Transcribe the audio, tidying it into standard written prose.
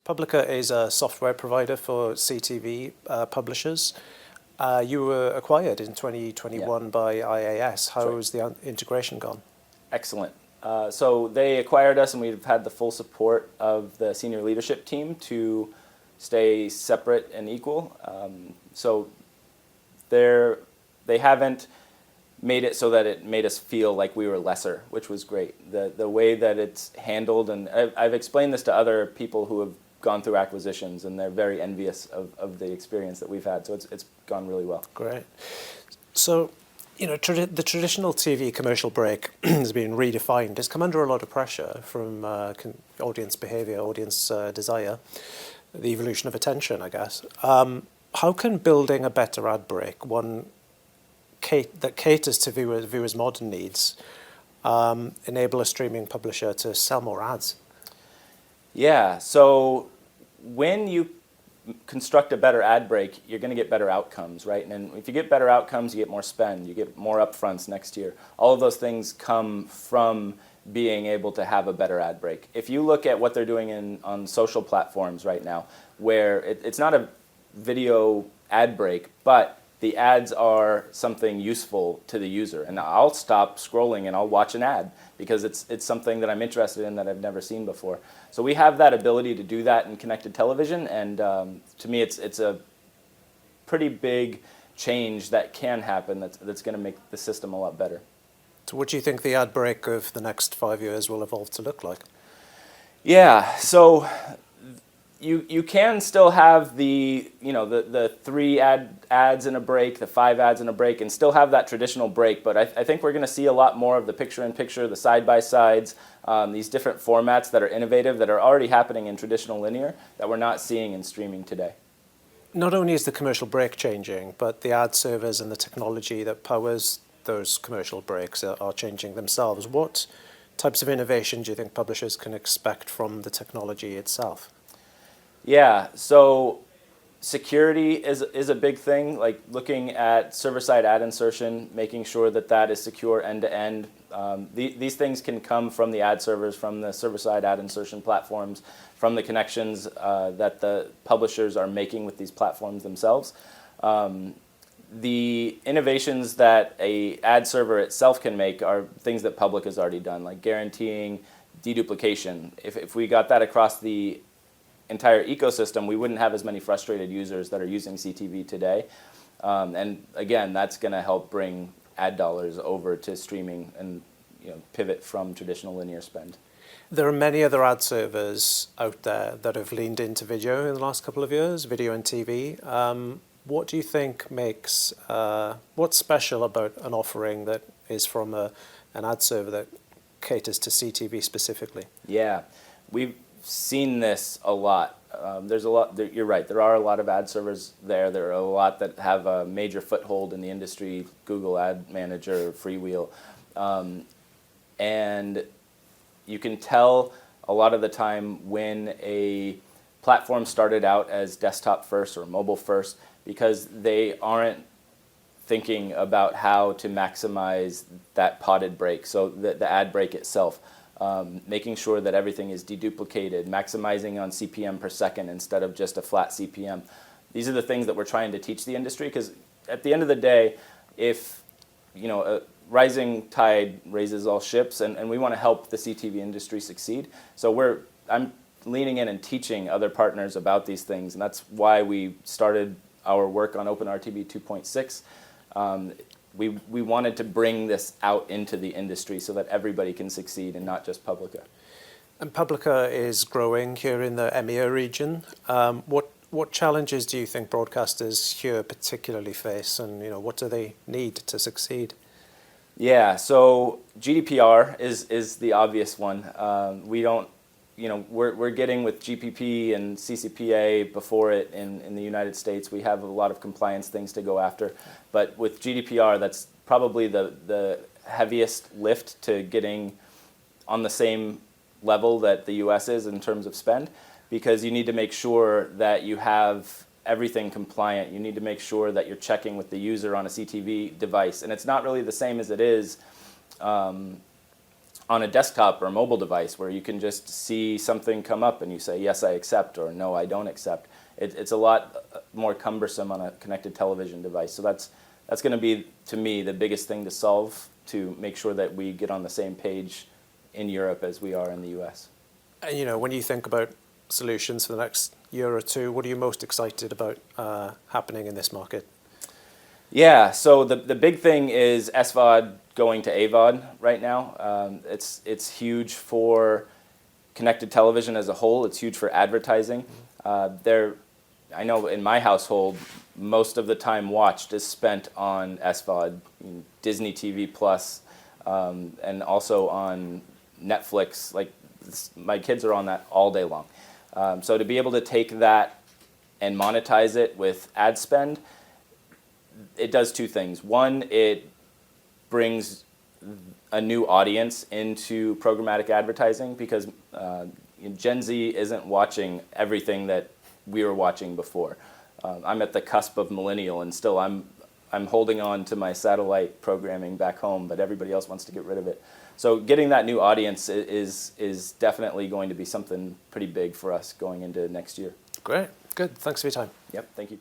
Publica is a software provider for CTV publishers. You were acquired in 2021 by IAS. How has the integration gone? Excellent. So they acquired us, and we've had the full support of the senior leadership team to stay separate and equal. So they haven't made it so that it made us feel like we were lesser, which was great. The way that it's handled, and I've explained this to other people who have gone through acquisitions, and they're very envious of the experience that we've had. So it's gone really well. Great. So, you know, the traditional TV commercial break has been redefined. It's come under a lot of pressure from audience behavior, audience desire, the evolution of attention, I guess. How can building a better ad break, one that caters to viewers' modern needs, enable a streaming publisher to sell more ads? Yeah, so when you construct a better ad break, you're going to get better outcomes, right? And if you get better outcomes, you get more spend, you get more upfronts next year. All of those things come from being able to have a better ad break. If you look at what they're doing on social platforms right now, where it's not a video ad break, but the ads are something useful to the user. And I'll stop scrolling and I'll watch an ad because it's something that I'm interested in that I've never seen before. So we have that ability to do that in connected television, and to me it's a pretty big change that can happen that's going to make the system a lot better. So what do you think the ad break of the next 5 years will evolve to look like? Yeah, so you can still have the 3 ads in a break, the 5 ads in a break, and still have that traditional break. But I think we're going to see a lot more of the picture-in-picture, the side-by-sides, these different formats that are innovative, that are already happening in traditional linear, that we're not seeing in streaming today. Not only is the commercial break changing, but the ad servers and the technology that powers those commercial breaks are changing themselves. What types of innovation do you think publishers can expect from the technology itself? Yeah, so security is a big thing, like looking at server-side ad insertion, making sure that that is secure end-to-end. These things can come from the ad servers, from the server-side ad insertion platforms, from the connections that the publishers are making with these platforms themselves. The innovations that a ad server itself can make are things that Publica has already done, like guaranteeing deduplication. If we got that across the entire ecosystem, we wouldn't have as many frustrated users that are using CTV today. And again, that's going to help bring ad dollars over to streaming and pivot from traditional linear spend. There are many other ad servers out there that have leaned into video in the last couple of years, video and TV. What do you think makes, what's special about an offering that is from an ad server that caters to CTV specifically? Yeah, we've seen this a lot. There's a lot. You're right. There are a lot of ad servers there. There are a lot that have a major foothold in the industry. Google Ad Manager, Freewheel, and you can tell a lot of the time when a platform started out as desktop first or mobile first because they aren't thinking about how to maximize that potted break. So the ad break itself. Making sure that everything is deduplicated, maximizing on CPM per second instead of just a flat CPM. These are the things that we're trying to teach the industry, because at the end of the day, if a rising tide raises all ships, and we want to help the CTV industry succeed. So I'm leaning in and teaching other partners about these things, and that's why we started our work on OpenRTB 2.6. We wanted to bring this out into the industry so that everybody can succeed and not just Publica. And Publica is growing here in the EMEA region. What challenges do you think broadcasters here particularly face, and what do they need to succeed? Yeah, so GDPR is the obvious one. We don't, we're getting with GPP and CCPA before it in the United States. We have a lot of compliance things to go after. But with GDPR, that's probably the heaviest lift to getting on the same level that the US is in terms of spend, because you need to make sure that you have everything compliant. You need to make sure that you're checking with the user on a CTV device. And it's not really the same as it is on a desktop or a mobile device where you can just see something come up and you say, yes, I accept, or no, I don't accept. It's a lot more cumbersome on a connected television device. So that's going to be, to me, the biggest thing to solve, to make sure that we get on the same page in Europe as we are in the US. And, you know, when you think about solutions for the next year or two, what are you most excited about happening in this market? Yeah, so the big thing is SVOD going to AVOD right now. It's huge for connected television as a whole. It's huge for advertising. I know in my household, most of the time watched is spent on SVOD, Disney TV Plus, and also on Netflix. Like, my kids are on that all day long. So to be able to take that and monetize it with ad spend, it does two things. One, it brings a new audience into programmatic advertising, because Gen Z isn't watching everything that we were watching before. I'm at the cusp of millennial, and still I'm holding on to my satellite programming back home, but everybody else wants to get rid of it. So getting that new audience is definitely going to be something pretty big for us going into next year. Great, good. Thanks for your time. Yep, thank you.